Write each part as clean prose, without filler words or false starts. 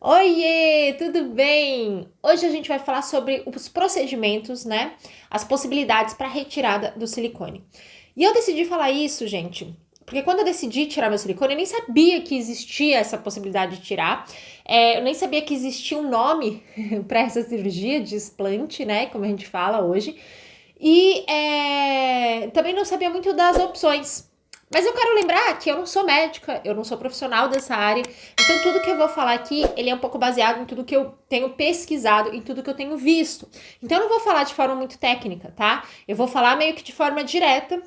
Oiê, tudo bem? Hoje a gente vai falar sobre os procedimentos, né? As possibilidades para retirada do silicone. E eu decidi falar isso, gente, porque quando eu decidi tirar meu silicone, eu nem sabia que existia essa possibilidade de tirar. Eu nem sabia que existia um nome para essa cirurgia de explante, né? Como a gente fala hoje. E também não sabia muito das opções. Mas eu quero lembrar que eu não sou médica, eu não sou profissional dessa área, então tudo que eu vou falar aqui, ele é um pouco baseado em tudo que eu tenho pesquisado, em tudo que eu tenho visto. Então eu não vou falar de forma muito técnica, tá? Eu vou falar meio que de forma direta,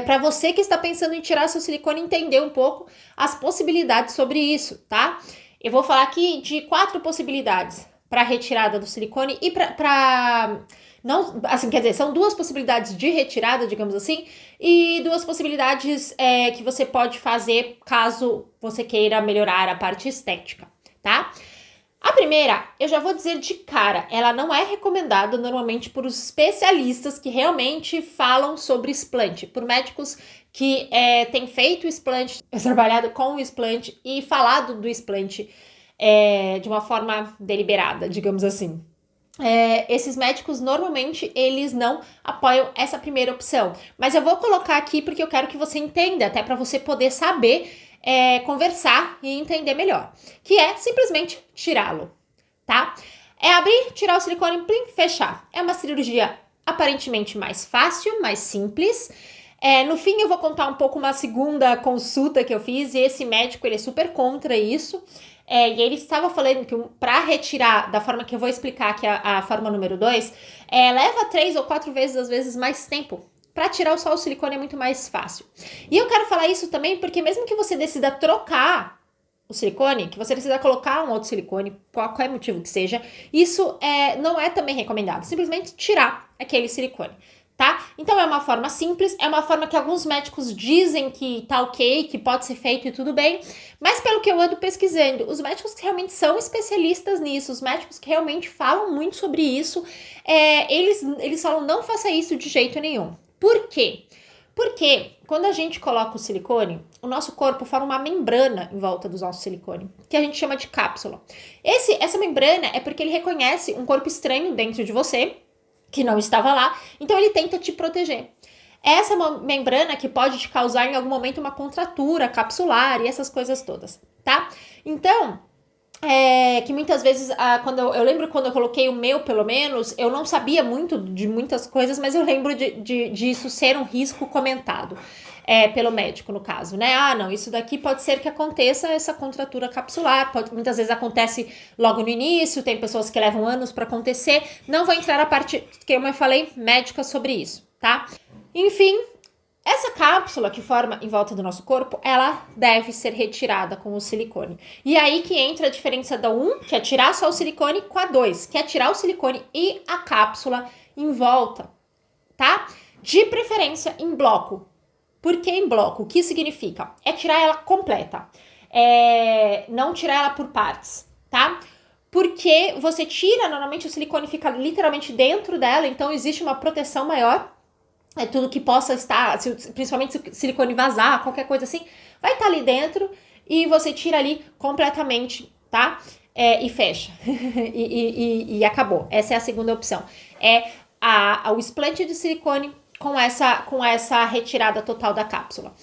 para você que está pensando em tirar seu silicone entender um pouco as possibilidades sobre isso, tá? Eu vou falar aqui de 4 possibilidades para retirada do silicone e para não, assim, quer dizer, são 2 possibilidades de retirada, digamos assim, e 2 possibilidades que você pode fazer caso você queira melhorar a parte estética, tá? A primeira, eu já vou dizer de cara, ela não é recomendada normalmente por os especialistas que realmente falam sobre explante, por médicos que têm feito o explante, trabalhado com o explante e falado do explante de uma forma deliberada, digamos assim. Esses médicos normalmente eles não apoiam essa primeira opção, mas eu vou colocar aqui porque eu quero que você entenda, até para você poder saber conversar e entender melhor, que é simplesmente tirá-lo, tá? É abrir, tirar o silicone, plim, fechar. É uma cirurgia aparentemente mais fácil, mais simples. No fim eu vou contar um pouco uma segunda consulta que eu fiz e esse médico ele é super contra isso. E ele estava falando que para retirar da forma que eu vou explicar aqui a forma número 2, leva 3 ou 4 vezes, às vezes, mais tempo. Para tirar só o silicone é muito mais fácil. E eu quero falar isso também porque mesmo que você decida trocar o silicone, que você decida colocar um outro silicone, qualquer motivo que seja, isso não é também recomendado. Simplesmente tirar aquele silicone. Tá? Então é uma forma simples, é uma forma que alguns médicos dizem que tá ok, que pode ser feito e tudo bem, mas pelo que eu ando pesquisando, os médicos que realmente são especialistas nisso, os médicos que realmente falam muito sobre isso, eles falam não faça isso de jeito nenhum. Por quê? Porque quando a gente coloca o silicone, o nosso corpo forma uma membrana em volta do nosso silicone, que a gente chama de cápsula. Essa membrana é porque ele reconhece um corpo estranho dentro de você, que não estava lá, então ele tenta te proteger. Essa é uma membrana que pode te causar em algum momento uma contratura capsular e essas coisas todas, tá? Então, que muitas vezes, eu lembro quando eu coloquei o meu, pelo menos, eu não sabia muito de muitas coisas, mas eu lembro disso ser um risco comentado. Pelo médico, no caso, né? Não, isso daqui pode ser que aconteça essa contratura capsular, muitas vezes acontece logo no início, tem pessoas que levam anos para acontecer. Não vou entrar na parte, como eu falei, médica sobre isso, tá? Enfim, essa cápsula que forma em volta do nosso corpo, ela deve ser retirada com o silicone. E aí que entra a diferença da 1, que é tirar só o silicone, com a 2, que é tirar o silicone e a cápsula em volta, tá? De preferência em bloco. Por que em bloco? O que significa? É tirar ela completa. Não tirar ela por partes, tá? Porque você tira, normalmente o silicone fica literalmente dentro dela, então existe uma proteção maior. Tudo que possa estar, principalmente se o silicone vazar, qualquer coisa assim, vai estar ali dentro e você tira ali completamente, tá? E fecha. e acabou. Essa é a segunda opção. O explante de silicone com essa retirada total da cápsula.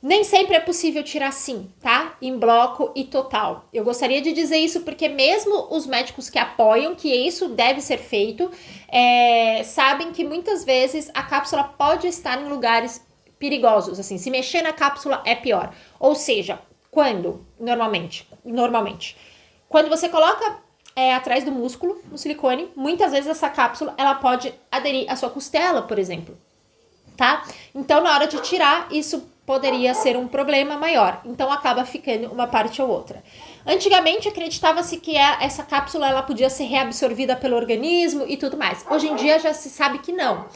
Nem sempre é possível tirar assim, tá? Em bloco e total. Eu gostaria de dizer isso porque mesmo os médicos que apoiam que isso deve ser feito, sabem que muitas vezes a cápsula pode estar em lugares perigosos, assim, se mexer na cápsula é pior. Ou seja, quando, normalmente, quando você coloca atrás do músculo, no silicone, muitas vezes essa cápsula, ela pode aderir à sua costela, por exemplo, tá? Então, na hora de tirar, isso poderia ser um problema maior. Então, acaba ficando uma parte ou outra. Antigamente, acreditava-se que essa cápsula ela podia ser reabsorvida pelo organismo e tudo mais. Hoje em dia, já se sabe que não.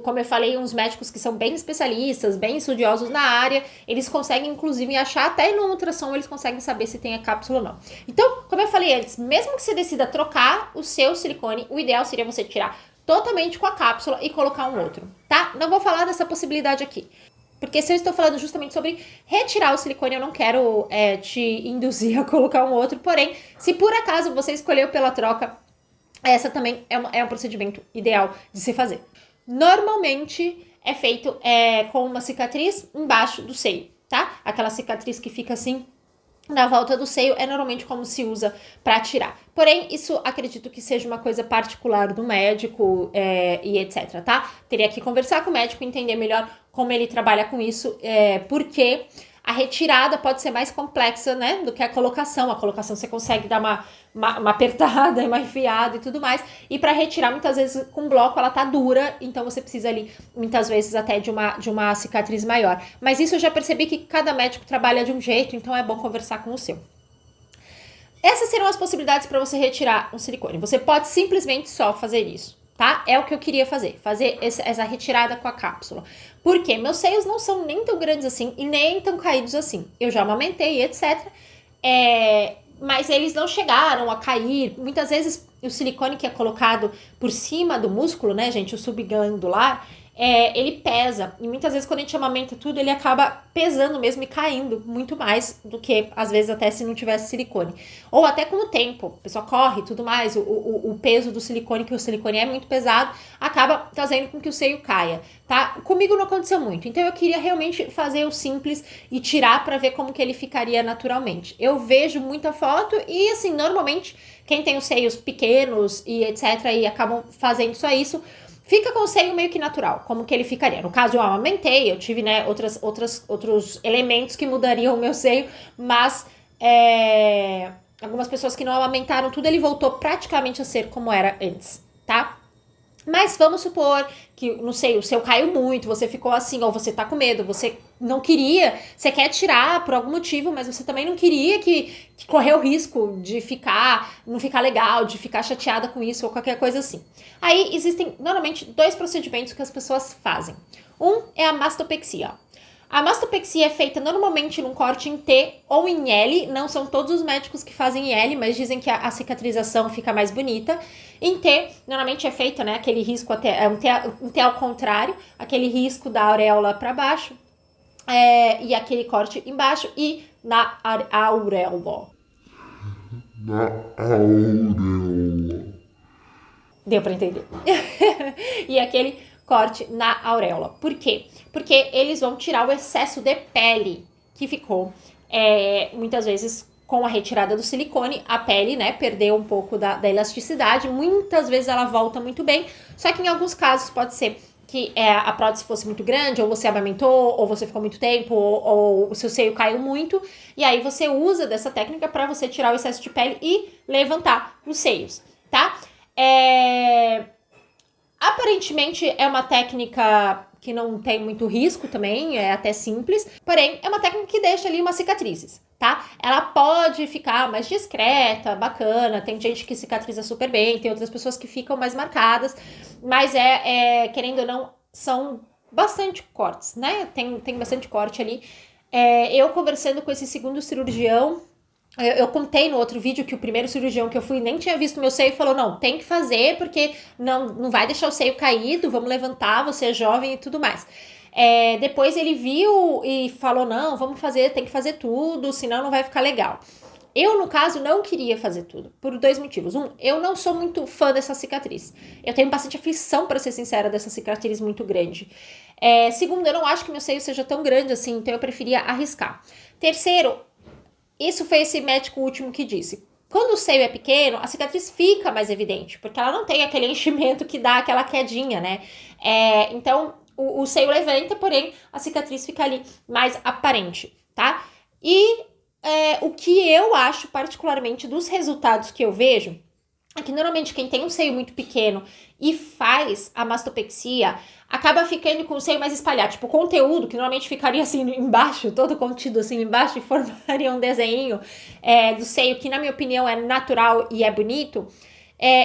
Como eu falei, uns médicos que são bem especialistas, bem estudiosos na área, eles conseguem, inclusive, achar até no ultrassom, eles conseguem saber se tem a cápsula ou não. Então, como eu falei antes, mesmo que você decida trocar o seu silicone, o ideal seria você tirar totalmente com a cápsula e colocar um outro, tá? Não vou falar dessa possibilidade aqui. Porque se eu estou falando justamente sobre retirar o silicone, eu não quero te induzir a colocar um outro. Porém, se por acaso você escolheu pela troca, essa também é um procedimento ideal de se fazer. Normalmente é feito com uma cicatriz embaixo do seio, tá? Aquela cicatriz que fica assim na volta do seio é normalmente como se usa para tirar. Porém, isso acredito que seja uma coisa particular do médico e etc, tá? Teria que conversar com o médico e entender melhor como ele trabalha com isso, porque a retirada pode ser mais complexa, né, do que a colocação. A colocação você consegue dar uma apertada, uma enfiada e tudo mais. E para retirar, muitas vezes, com bloco, ela tá dura. Então, você precisa ali, muitas vezes, até de uma cicatriz maior. Mas isso eu já percebi que cada médico trabalha de um jeito. Então, é bom conversar com o seu. Essas serão as possibilidades para você retirar um silicone. Você pode simplesmente só fazer isso, tá? É o que eu queria fazer essa retirada com a cápsula. Porque meus seios não são nem tão grandes assim e nem tão caídos assim. Eu já amamentei, etc. Mas eles não chegaram a cair. Muitas vezes o silicone que é colocado por cima do músculo, né, gente, o subglandular, ele pesa. E muitas vezes quando a gente amamenta tudo, ele acaba pesando mesmo e caindo muito mais do que, às vezes, até se não tivesse silicone. Ou até com o tempo, a pessoa corre e tudo mais, o peso do silicone, que o silicone é muito pesado, acaba fazendo com que o seio caia, tá? Comigo não aconteceu muito, então eu queria realmente fazer o simples e tirar pra ver como que ele ficaria naturalmente. Eu vejo muita foto e, assim, normalmente, quem tem os seios pequenos e etc, e acabam fazendo só isso, fica com o seio meio que natural, como que ele ficaria. No caso, eu amamentei, eu tive, né, outros elementos que mudariam o meu seio, mas algumas pessoas que não amamentaram tudo, ele voltou praticamente a ser como era antes, tá? Mas vamos supor que, não sei, o seu caiu muito, você ficou assim, ou você tá com medo, você não queria, você quer tirar por algum motivo, mas você também não queria que correr o risco de não ficar legal, de ficar chateada com isso ou qualquer coisa assim. Aí existem normalmente 2 procedimentos que as pessoas fazem. Um é a mastopexia. A mastopexia é feita normalmente num corte em T ou em L, não são todos os médicos que fazem em L, mas dizem que a cicatrização fica mais bonita. Em T, normalmente é feito, né, aquele risco um T ao contrário, aquele risco da auréola para baixo, e aquele corte embaixo e na auréola. Na auréola. Deu para entender? E aquele corte na auréola. Por quê? Porque eles vão tirar o excesso de pele que ficou, muitas vezes, com a retirada do silicone. A pele, né, perdeu um pouco da elasticidade. Muitas vezes ela volta muito bem, só que em alguns casos pode ser que a prótese fosse muito grande, ou você amamentou, ou você ficou muito tempo, ou o seu seio caiu muito, e aí você usa dessa técnica para você tirar o excesso de pele e levantar os seios, tá? Aparentemente é uma técnica que não tem muito risco também, é até simples, porém é uma técnica que deixa ali umas cicatrizes, tá? Ela pode ficar mais discreta, bacana, tem gente que cicatriza super bem, tem outras pessoas que ficam mais marcadas, mas querendo ou não, são bastante cortes, né? Tem bastante corte ali. Eu conversando com esse segundo cirurgião, eu contei no outro vídeo que o primeiro cirurgião que eu fui nem tinha visto meu seio e falou, não, tem que fazer porque não vai deixar o seio caído, vamos levantar, você é jovem e tudo mais. Depois ele viu e falou, não, vamos fazer, tem que fazer tudo, senão não vai ficar legal. Eu, no caso, não queria fazer tudo, por 2 motivos. Um, eu não sou muito fã dessa cicatriz. Eu tenho bastante aflição, para ser sincera, dessa cicatriz muito grande. Segundo, eu não acho que meu seio seja tão grande assim, então eu preferia arriscar. Terceiro, isso foi esse médico último que disse. Quando o seio é pequeno, a cicatriz fica mais evidente, porque ela não tem aquele enchimento que dá aquela quedinha, né? Então, o seio levanta, porém, a cicatriz fica ali mais aparente, tá? E o que eu acho, particularmente, dos resultados que eu vejo, é que normalmente quem tem um seio muito pequeno e faz a mastopexia acaba ficando com o seio mais espalhado. Tipo, o conteúdo, que normalmente ficaria assim embaixo, todo contido assim embaixo, e formaria um desenho do seio, que na minha opinião é natural e é bonito,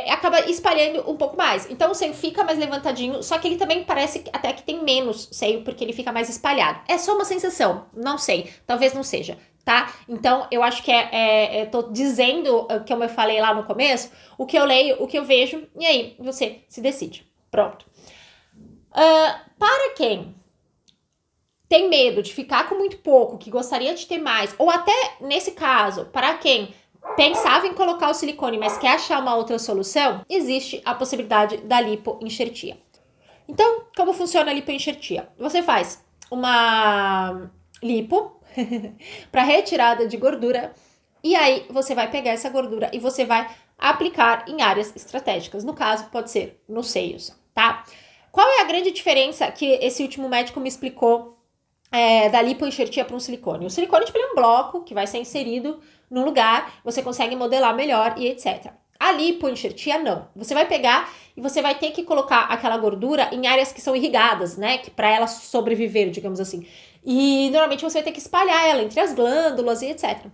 acaba espalhando um pouco mais. Então o seio fica mais levantadinho, só que ele também parece até que tem menos seio, porque ele fica mais espalhado. É só uma sensação, não sei, talvez não seja, tá? Então eu acho que tô dizendo, como eu falei lá no começo, o que eu leio, o que eu vejo, e aí você se decide. Pronto. Para quem tem medo de ficar com muito pouco, que gostaria de ter mais, ou até nesse caso, para quem pensava em colocar o silicone, mas quer achar uma outra solução, existe a possibilidade da lipoenxertia. Então, como funciona a lipoenxertia? Você faz uma lipo para retirada de gordura e aí você vai pegar essa gordura e você vai aplicar em áreas estratégicas. No caso, pode ser nos seios, tá? Qual é a grande diferença que esse último médico me explicou da lipoenxertia para um silicone? O silicone tipo, é um bloco que vai ser inserido num lugar, você consegue modelar melhor e etc. A lipoenxertia não. Você vai pegar e você vai ter que colocar aquela gordura em áreas que são irrigadas, né? Que para ela sobreviver, digamos assim. E normalmente você vai ter que espalhar ela entre as glândulas e etc.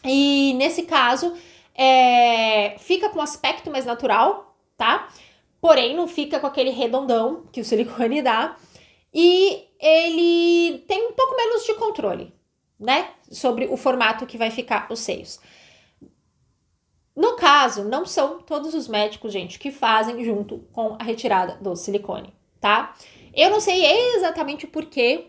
E nesse caso, fica com um aspecto mais natural, tá? Porém, não fica com aquele redondão que o silicone dá. E ele tem um pouco menos de controle, né? Sobre o formato que vai ficar os seios. No caso, não são todos os médicos, gente, que fazem junto com a retirada do silicone, tá? Eu não sei exatamente o porquê.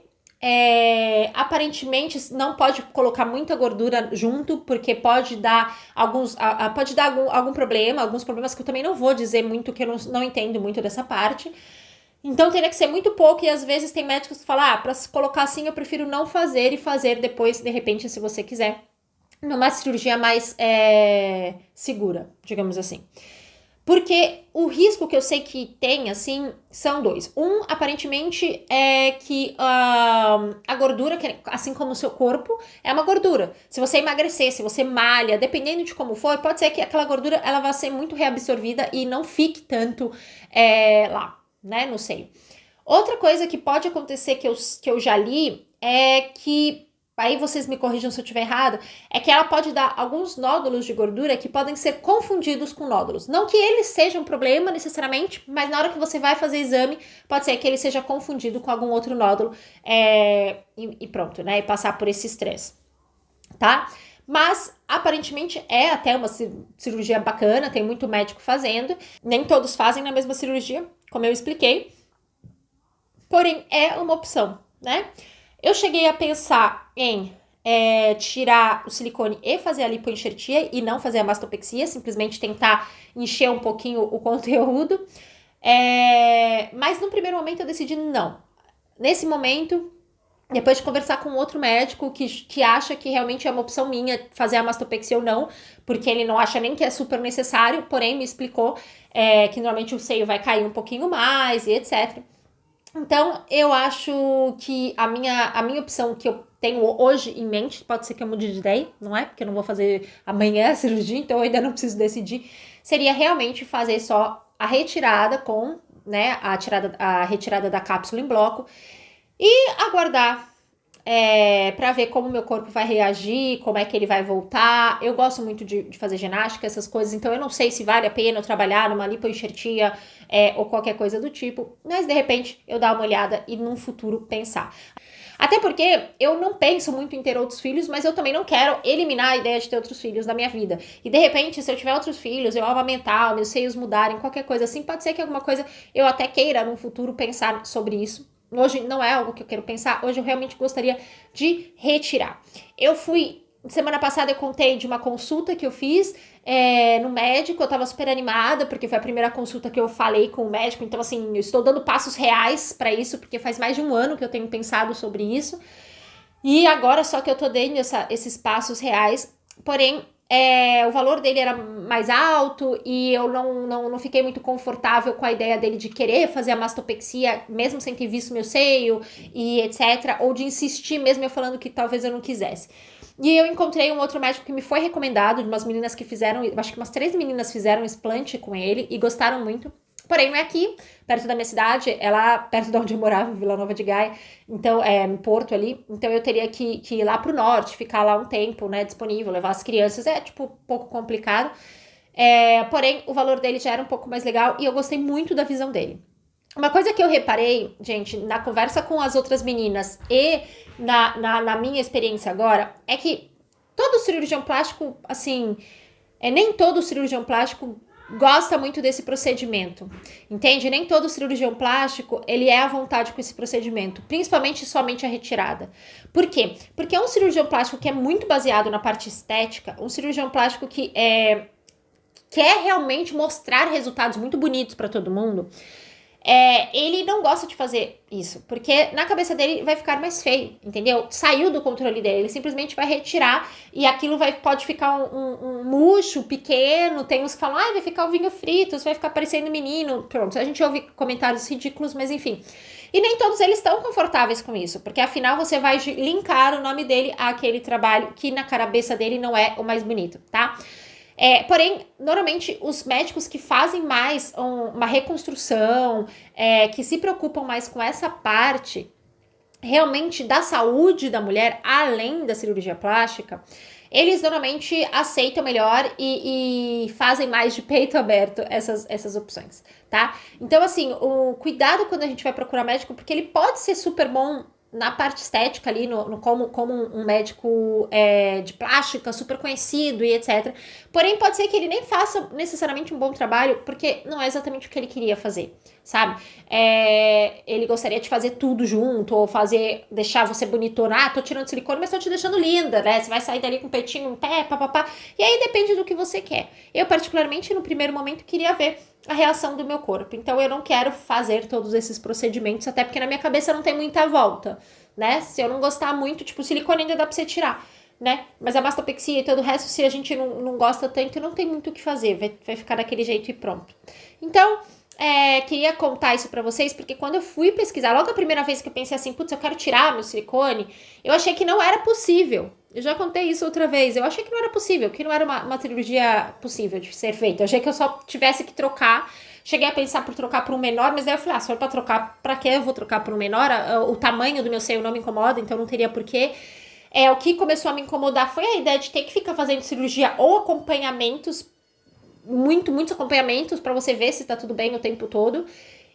Aparentemente não pode colocar muita gordura junto, porque pode dar algum problema, alguns problemas que eu também não vou dizer muito, que eu não entendo muito dessa parte. Então teria que ser muito pouco, e às vezes tem médicos que falam, pra colocar assim eu prefiro não fazer e fazer depois, de repente, se você quiser, numa cirurgia mais segura, digamos assim. Porque o risco que eu sei que tem, assim, são dois. Um, aparentemente, é que a gordura, assim como o seu corpo, é uma gordura. Se você emagrecer, se você malha, dependendo de como for, pode ser que aquela gordura ela vá ser muito reabsorvida e não fique tanto lá, né, no seio. Outra coisa que pode acontecer que eu já li é que, aí vocês me corrijam se eu estiver errado, é que ela pode dar alguns nódulos de gordura que podem ser confundidos com nódulos. Não que eles sejam um problema necessariamente, mas na hora que você vai fazer exame, pode ser que ele seja confundido com algum outro nódulo e pronto, né? E passar por esse estresse, tá? Mas, aparentemente, é até uma cirurgia bacana, tem muito médico fazendo. Nem todos fazem na mesma cirurgia, como eu expliquei. Porém, é uma opção, né? Eu cheguei a pensar em tirar o silicone e fazer a lipoenxertia e não fazer a mastopexia, simplesmente tentar encher um pouquinho o conteúdo. Mas no primeiro momento eu decidi não. Nesse momento, depois de conversar com outro médico que acha que realmente é uma opção minha fazer a mastopexia ou não, porque ele não acha nem que é super necessário, porém me explicou que normalmente o seio vai cair um pouquinho mais e etc. Então, eu acho que a minha opção que eu tenho hoje em mente, pode ser que eu mude de ideia, não é? Porque eu não vou fazer amanhã a cirurgia, então eu ainda não preciso decidir. Seria realmente fazer só a retirada com, né, a retirada da cápsula em bloco e aguardar para ver como meu corpo vai reagir, como é que ele vai voltar. Eu gosto muito de fazer ginástica, essas coisas, então eu não sei se vale a pena eu trabalhar numa lipoenxertia ou qualquer coisa do tipo, mas de repente eu dar uma olhada e num futuro pensar. Até porque eu não penso muito em ter outros filhos, mas eu também não quero eliminar a ideia de ter outros filhos da minha vida. E de repente, se eu tiver outros filhos, eu amamentar, meus seios mudarem, qualquer coisa assim, pode ser que alguma coisa eu até queira num futuro pensar sobre isso. Hoje não é algo que eu quero pensar, hoje eu realmente gostaria de retirar. Semana passada eu contei de uma consulta que eu fiz no médico, eu tava super animada, porque foi a primeira consulta que eu falei com o médico, então assim, eu estou dando passos reais para isso, porque faz mais de um ano que eu tenho pensado sobre isso, e agora só que eu tô dando esses passos reais, porém, o valor dele era mais alto e eu não fiquei muito confortável com a ideia dele de querer fazer a mastopexia, mesmo sem ter visto meu seio e etc, ou de insistir mesmo eu falando que talvez eu não quisesse. E eu encontrei um outro médico que me foi recomendado, de umas meninas que fizeram, acho que umas 3 meninas fizeram explante com ele e gostaram muito. Porém, não é aqui, perto da minha cidade, é lá perto de onde eu morava, em Vila Nova de Gaia, então, no Porto ali, então eu teria que ir lá pro norte, ficar lá um tempo, né, disponível, levar as crianças, um pouco complicado, porém, o valor dele já era um pouco mais legal e eu gostei muito da visão dele. Uma coisa que eu reparei, gente, na conversa com as outras meninas e na minha experiência agora, é que todo cirurgião plástico, assim, nem todo cirurgião plástico gosta muito desse procedimento, entende? Nem todo cirurgião plástico, ele é à vontade com esse procedimento, principalmente somente a retirada. Por quê? Porque é um cirurgião plástico que é muito baseado na parte estética, um cirurgião plástico que quer realmente mostrar resultados muito bonitos para todo mundo. Ele não gosta de fazer isso, porque na cabeça dele vai ficar mais feio, entendeu? Saiu do controle dele, ele simplesmente vai retirar e aquilo pode ficar um murcho pequeno, tem uns que falam, vai ficar o vinho frito, vai ficar parecendo menino, pronto, a gente ouve comentários ridículos, mas enfim. E nem todos eles estão confortáveis com isso, porque afinal você vai linkar o nome dele àquele trabalho que na cabeça dele não é o mais bonito, tá? Porém, normalmente, os médicos que fazem mais uma reconstrução, que se preocupam mais com essa parte realmente da saúde da mulher, além da cirurgia plástica, eles normalmente aceitam melhor e fazem mais de peito aberto essas opções, tá? Então, assim, o cuidado quando a gente vai procurar médico, porque ele pode ser super bom na parte estética ali, como um médico de plástica super conhecido e etc. Porém, pode ser que ele nem faça necessariamente um bom trabalho, porque não é exatamente o que ele queria fazer, sabe? Ele gostaria de fazer tudo junto, ou deixar você bonitona. Tô tirando silicone, mas tô te deixando linda, né? Você vai sair dali com o peitinho em pé, papapá. E aí depende do que você quer. Eu, particularmente, no primeiro momento, queria ver a reação do meu corpo. Então, eu não quero fazer todos esses procedimentos, até porque na minha cabeça não tem muita volta, né? Se eu não gostar muito, tipo, silicone ainda dá pra você tirar, né? Mas a mastopexia e todo o resto, se a gente não gosta tanto, não tem muito o que fazer. Vai ficar daquele jeito e pronto. Então, queria contar isso pra vocês, porque quando eu fui pesquisar, logo a primeira vez que eu pensei assim, putz, eu quero tirar meu silicone, eu achei que não era possível. Eu já contei isso outra vez. Eu achei que não era possível, que não era uma cirurgia possível de ser feita. Eu achei que eu só tivesse que trocar. Cheguei a pensar por trocar por um menor, mas daí eu falei, se for pra trocar, pra que eu vou trocar por um menor? O tamanho do meu seio não me incomoda, então não teria porquê. O que começou a me incomodar foi a ideia de ter que ficar fazendo cirurgia ou acompanhamentos, muitos acompanhamentos pra você ver se tá tudo bem o tempo todo.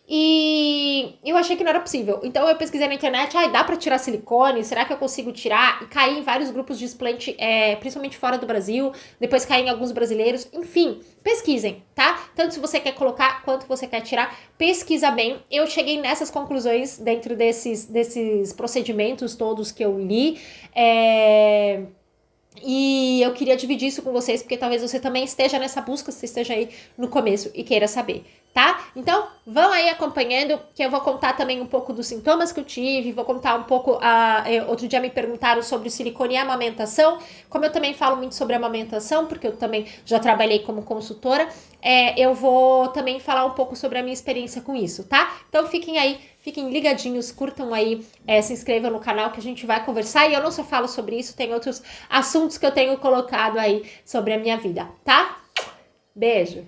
E eu achei que não era possível. Então eu pesquisei na internet, dá pra tirar silicone? Será que eu consigo tirar? E caí em vários grupos de explante, principalmente fora do Brasil. Depois caí em alguns brasileiros. Enfim, pesquisem, tá? Tanto se você quer colocar, quanto você quer tirar, pesquisa bem. Eu cheguei nessas conclusões dentro desses procedimentos todos que eu li. E eu queria dividir isso com vocês, porque talvez você também esteja nessa busca, você esteja aí no começo e queira saber, tá? Então, vão aí acompanhando, que eu vou contar também um pouco dos sintomas que eu tive, vou contar um pouco, outro dia me perguntaram sobre o silicone e a amamentação, como eu também falo muito sobre amamentação, porque eu também já trabalhei como consultora, eu vou também falar um pouco sobre a minha experiência com isso, tá? Então, fiquem ligadinhos, curtam aí, se inscrevam no canal que a gente vai conversar. E eu não só falo sobre isso, tem outros assuntos que eu tenho colocado aí sobre a minha vida, tá? Beijo!